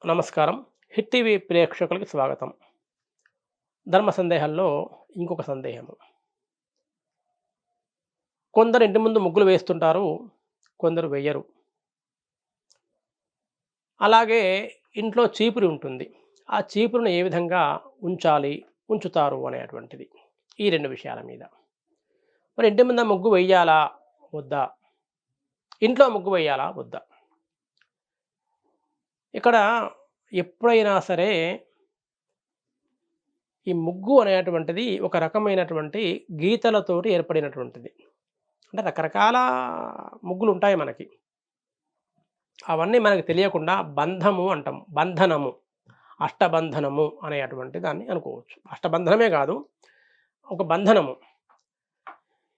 నమస్కారం. Hit TV ప్రేక్షకులకి స్వాగతం. ధర్మ సందేహాల్లో ఇంకొక సందేహము. కొందరు ఇంటి ముందు ముగ్గులు వేస్తుంటారు. కొందరు వెయ్యరు. అలాగే ఇంట్లో చీపురు ఉంటుంది. ఆ చీపురుని ఏ విధంగా ఉంచాలి, ఉంచుతారు అనేటువంటిది. ఈ 2 విషయాల మీద. మరి ఇంటి ముందు ముగ్గు వెయ్యాలా? వద్దా? ఇంట్లో ముగ్గు వెయ్యాలా? వద్దా? ఇక్కడ ఎప్పుడైనా సరే ఈ ముగ్గు అనేటువంటిది ఒక రకమైనటువంటి గీతలతోటి ఏర్పడినటువంటిది. అంటే రకరకాల ముగ్గులుంటాయి మనకి. అవన్నీ మనకు తెలియకుండా బంధము అంటాం. బంధనము. అష్టబంధనము అనేటువంటి దాన్ని అనుకోవచ్చు. అష్టబంధనమే కాదు. ఒక బంధనము.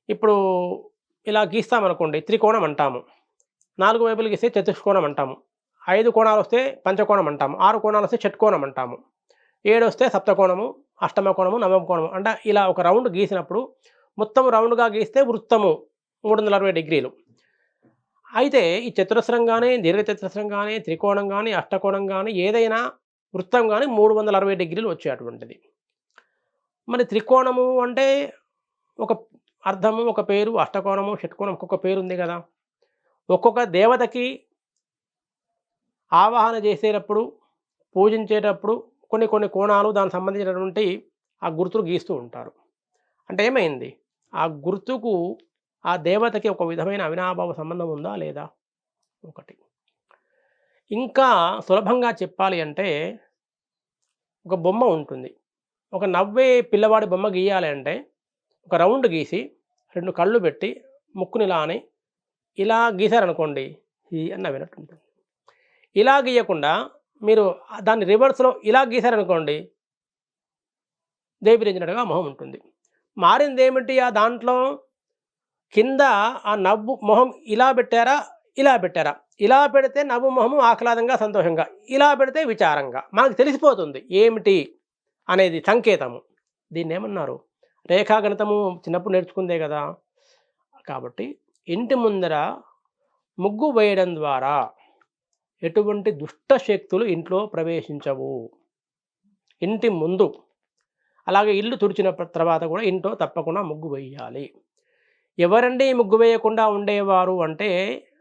ఇప్పుడు ఇలా గీస్తామనుకోండి త్రికోణం అంటాము. 4 వైపులు గీస్తే చతుష్కోణం అంటాము. 5 కోణాలొస్తే పంచకోణం అంటాము. 6 కోణాలొస్తే షట్కోణం అంటాము. 7 వస్తే సప్తకోణము, అష్టమ కోణము, నవమ కోణము. అంటే ఇలా ఒక రౌండ్ గీసినప్పుడు మొత్తం రౌండ్‌గా గీస్తే వృత్తము 360 డిగ్రీలు. అయితే ఈ చతురస్రం గాని, దీర్ఘచతురస్రం గాని, త్రికోణం గాని, అష్టకోణం గాని ఏదైనా వృత్తం గాని 360 డిగ్రీలు వచ్చేటువంటిది. మరి త్రికోణము అంటే ఒక అర్థము, ఒక పేరు, అష్టకోణము, షట్కోణం ఒక్కొక్క పేరుంది గదా! ఒక్కొక్క దేవతకి ఆవాహన చేసేటప్పుడు, పూజించేటప్పుడు కొన్ని కొన్ని కోణాలు దానికి సంబంధించినటువంటి ఆ గుర్తులు గీస్తూ ఉంటారు. అంటే ఏమైంది? ఆ గుర్తుకు ఆ దేవతకి ఒక విధమైన అవినాభావ సంబంధం ఉందా? లేదా? ఒకటి. ఇంకా సులభంగా చెప్పాలి అంటే ఒక బొమ్మ ఉంటుంది. ఒక నవ్వే పిల్లవాడి బొమ్మ గీయాలి అంటే ఒక రౌండ్ గీసి 2 కళ్ళు పెట్టి ముక్కుని ఇలా అని ఇలా గీశారనుకోండి ఈ అని నవ్వినట్టుంటుంది. ఇలా గీయకుండా మీరు దాన్ని రివర్స్‌లో ఇలా గీశారనుకోండి దేభిరించినట్టుగా మొహం ఉంటుంది. మారిందేమిటి ఆ దాంట్లో? కింద ఆ నవ్వు మొహం ఇలా పెట్టారా? ఇలా పెట్టారా? ఇలా పెడితే నవ్వు మొహము ఆహ్లాదంగా, సంతోషంగా. ఇలా పెడితే విచారంగా. మనకు తెలిసిపోతుంది ఏమిటి అనేది సంకేతము. దీన్నేమన్నారు? రేఖాగణితము చిన్నప్పుడు నేర్చుకుందే గదా! కాబట్టి ఇంటి ముందర ముగ్గు వేయడం ద్వారా ఎటువంటి దుష్ట శక్తులు ఇంట్లో ప్రవేశించవు. ఇంటి ముందు. అలాగే ఇల్లు తుడిచిన తర్వాత కూడా ఇంట్లో తప్పకుండా ముగ్గు వేయాలి. ఎవరండి ముగ్గు వేయకుండా ఉండేవారు అంటే,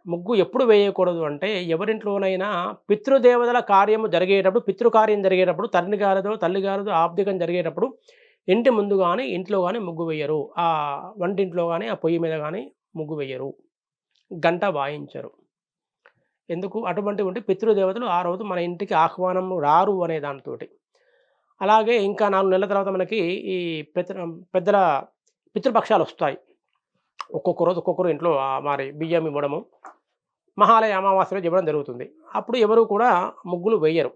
ముగ్గు ఎప్పుడు వేయకూడదు అంటే, ఎవరింట్లోనైనా పితృదేవతల కార్యము జరిగేటప్పుడు, పితృకార్యం జరిగేటప్పుడు, తండ్రి గారిదో, తల్లి గారిదో ఆబ్దికం జరిగేటప్పుడు ఇంటి ముందు గాని, ఇంట్లో గాని ముగ్గు వేయరు. వంటింట్లో గాని, ఆ పొయ్యి మీద గాని ముగ్గు వేయరు. గంట వాయించరు. ఎందుకు? అటువంటివి పితృదేవతలు ఆ రోజు మన ఇంటికి ఆహ్వానం రారు అనే దానితోటి. అలాగే ఇంకా 4 నెలల తర్వాత మనకి ఈ పెద్దల పితృపక్షాలొస్తాయి. ఒక్కొక్క రోజు ఒక్కొక్కరు ఇంట్లో మరి బియ్యం ఇవ్వడము, మహాలయ అమావాస్య రోజు ఇవ్వడం జరుగుతుంది. అప్పుడు ఎవరు కూడా ముగ్గులు వేయరు.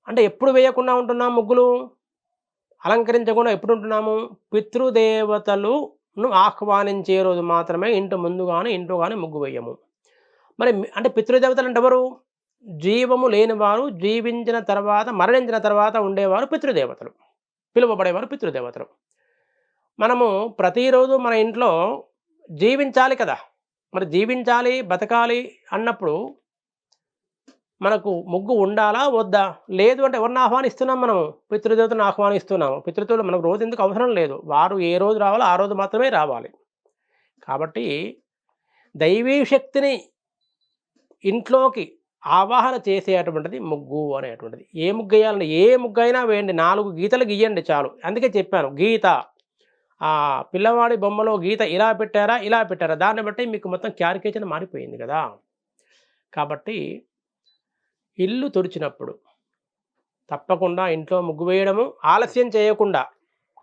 అంటే ఎప్పుడు వేయకుండా ఉంటున్నాం ముగ్గులు? అలంకరించకుండా ఎప్పుడు ఉంటున్నాము? పితృదేవతలను ఆహ్వానించే రోజు మాత్రమే ఇంటి ముందు గాని, ఇంట్లో గాని ముగ్గు వేయము. మరి అంటే పితృదేవతలు అంటే ఎవరు? జీవము లేనివారు, జీవించిన తర్వాత, మరణించిన తర్వాత ఉండేవారు పితృదేవతలు. పిలువబడేవారు పితృదేవతలు. మనము ప్రతిరోజు మన ఇంట్లో జీవించాలి కదా! మరి జీవించాలి, బతకాలి అన్నప్పుడు మనకు ముగ్గు ఉండాలా? వద్దా? లేదు అంటే ఎవరిని ఆహ్వానిస్తున్నాం మనము? పితృదేవతలను ఆహ్వానిస్తున్నాము. పితృదేవతలు మనకు రోజు ఎందుకు అవసరం లేదు. వారు ఏ రోజు రావాలో ఆ రోజు మాత్రమే రావాలి. కాబట్టి దైవీ శక్తిని ఇంట్లోకి ఆవాహన చేసేటువంటిది ముగ్గు అనేటువంటిది. ఏ ముగ్గేయాలండి? ఏ ముగ్గైనా వేయండి. 4 గీతలు గీయండి చాలు. అందుకే చెప్పాను గీత. పిల్లవాడి బొమ్మలో గీత ఇలా పెట్టారా? ఇలా పెట్టారా? దాన్ని బట్టి మీకు మొత్తం క్యారికేచర్ మారిపోయింది గదా! కాబట్టి ఇల్లు తుడిచినప్పుడు తప్పకుండా ఇంట్లో ముగ్గు వేయడము, ఆలస్యం చేయకుండా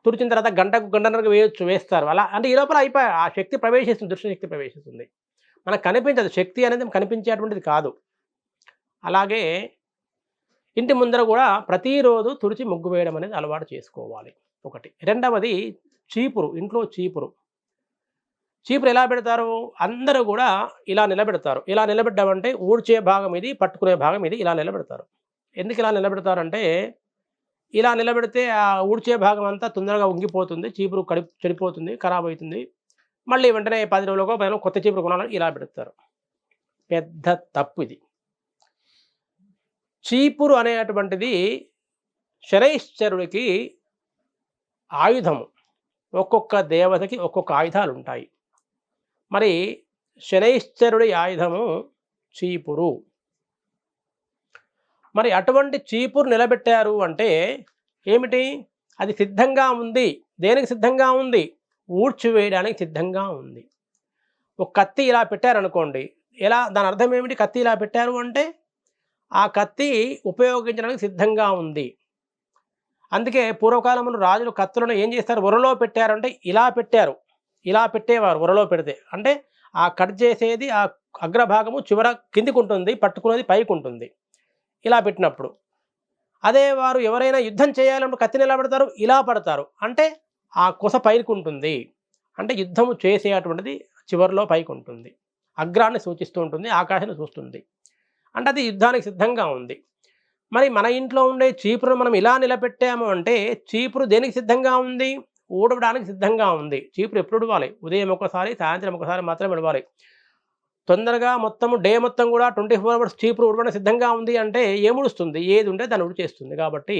తుడిచిన తర్వాత గంటకు, గంటన్నరకు వేస్తారు. అలా అంటే ఈ లోపల ఆ శక్తి ప్రవేశిస్తుంది. దుష్టశక్తి ప్రవేశిస్తుంది. మనకు కనిపించదు. శక్తి అనేది కనిపించేటువంటిది కాదు. అలాగే ఇంటి ముందర గూడా ప్రతిరోజు తుడిచి ముగ్గు వేయడం అనేది అలవాటు చేసుకోవాలి. ఒకటి. రెండవది చీపురు. ఇంట్లో చీపురు. చీపురు ఎలా పెడతారు? అందరూ గూడా ఇలా నిలబెడతారు. ఇలా నిలబెట్టమంటే ఊడ్చే భాగం ఇది, పట్టుకునే భాగం ఇది ఇలా నిలబెడతారు. ఎందుకు ఇలా నిలబెడతారంటే, ఇలా నిలబెడితే ఆ ఊడ్చే భాగం అంతా తొందరగా ఉంగిపోతుంది. చీపురు చెడిపోతుంది, ఖరాబ్ అయితుంది. మళ్ళీ వెంటనే 10 రోజులకో, 10 రోజులకో కొత్త చీపురు కొనాలని ఇలా పెడతారు. పెద్ద తప్పు ఇది. చీపురు అనేటువంటిది శనైశ్చరుడికి ఆయుధము. ఒక్కొక్క దేవతకి ఒక్కొక్క ఆయుధాలు ఉంటాయి. మరి శనైశ్చరుడి ఆయుధము చీపురు. మరి అటువంటి చీపురు నిలబెట్టారు అంటే ఏమిటి? అది సిద్ధంగా ఉంది. దేనికి సిద్ధంగా ఉంది? ఊడ్చివేయడానికి సిద్ధంగా ఉంది. ఒక కత్తి ఇలా పెట్టారనుకోండి, ఎలా దాని అర్థం ఏమిటి? కత్తి ఇలా పెట్టారు అంటే ఆ కత్తి ఉపయోగించడానికి సిద్ధంగా ఉంది. అందుకే పూర్వకాలంలో రాజులు కత్తులను ఏం చేస్తారు? ఉరలో పెట్టారంటే ఇలా పెట్టారు, ఇలా పెట్టేవారు. ఉరలో పెడితే అంటే ఆ కట్ చేసేది ఆ అగ్రభాగము చివర కిందికి ఉంటుంది, పట్టుకునేది పైకి ఉంటుంది ఇలా పెట్టినప్పుడు. అదే వారు ఎవరైనా యుద్ధం చేయాలంటే కత్తిని ఎలా పెడతారు? ఇలా పడతారు. అంటే ఆ కొస పైకి ఉంటుంది. అంటే యుద్ధము చేసేటువంటిది చివరిలో పైకి ఉంటుంది. అగ్రాన్ని సూచిస్తూ ఉంటుంది, ఆకాశాన్ని చూస్తుంది. అంటే అది యుద్ధానికి సిద్ధంగా ఉంది. మరి మన ఇంట్లో ఉండే చీపురును మనం ఇలా నిలబెట్టాము అంటే చీపురు దేనికి సిద్ధంగా ఉంది? ఊడవడానికి సిద్ధంగా ఉంది. చీపురు ఎప్పుడు ఉడవాలి? ఉదయం ఒకసారి, సాయంత్రం ఒకసారి మాత్రమే ఉడవాలి. తొందరగా మొత్తము డే మొత్తం కూడా 24 అవర్స్ చీపురు ఉడవడానికి సిద్ధంగా ఉంది అంటే ఏముడుస్తుంది? ఏది ఉంటే దాన్ని ఉడిచేస్తుంది. కాబట్టి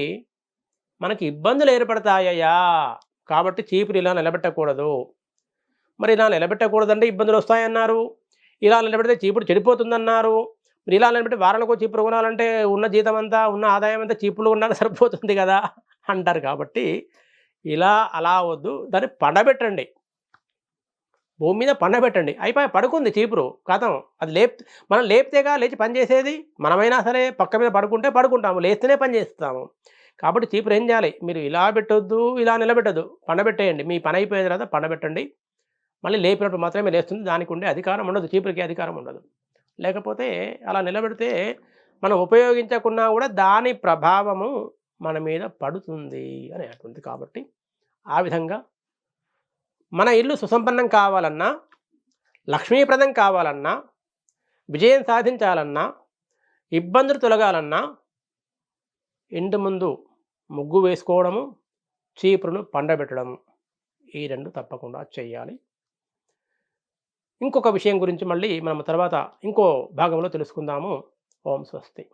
మనకి ఇబ్బందులు ఏర్పడతాయ్యా. కాబట్టి చీపురు ఇలా నిలబెట్టకూడదు. మరి ఇలా నిలబెట్టకూడదంటే ఇబ్బందులు వస్తాయన్నారు. ఇలా నిలబెడితే చీపురు చెడిపోతుందన్నారు. మీరు ఇలా నిలబెట్టి వారానికో చీపురు కొనాలంటే ఉన్న జీతం అంతా, ఉన్న ఆదాయం అంతా చీపుర్లు కొనడానికి సరిపోతుంది కదా అంటారు. కాబట్టి ఇలా అలా వద్దు, దాన్ని పండబెట్టండి. భూమి మీద పండబెట్టండి. అయిపోయి పడుకుంది చీపురు, కథం. అది మనం లేపితేగా లేచి పని చేసేది. మనమైనా సరే పక్క మీద పడుకుంటే పడుకుంటాము, లేస్తేనే పని చేస్తాము. కాబట్టి చీపురు ఏం చేయాలి? మీరు ఇలా పెట్టొద్దు, ఇలా నిలబెట్టద్దు, పండబెట్టేయండి. మీ పని అయిపోయిన తర్వాత పండబెట్టండి. మళ్ళీ లేపినప్పుడు మాత్రమే లేస్తుంది. దానికి ఉండే అధికారం ఉండదు, చీపురికి అధికారం ఉండదు. లేకపోతే అలా నిలబెడితే మనం ఉపయోగించకున్నా కూడా దాని ప్రభావము మన మీద పడుతుంది అనేటువంటి. కాబట్టి ఆ విధంగా మన ఇల్లు సుసంపన్నం కావాలన్నా, లక్ష్మీప్రదం కావాలన్నా, విజయం సాధించాలన్నా, ఇబ్బందులు తొలగాలన్నా ఇంటి ముందు ముగ్గు వేసుకోవడము, చీపురును పండబెట్టడము, ఈ రెండు తప్పకుండా చేయాలి. ఇంకొక విషయం గురించి మళ్ళీ మనం తర్వాత ఇంకో భాగంలో తెలుసుకుందాము. ఓం స్వస్తి.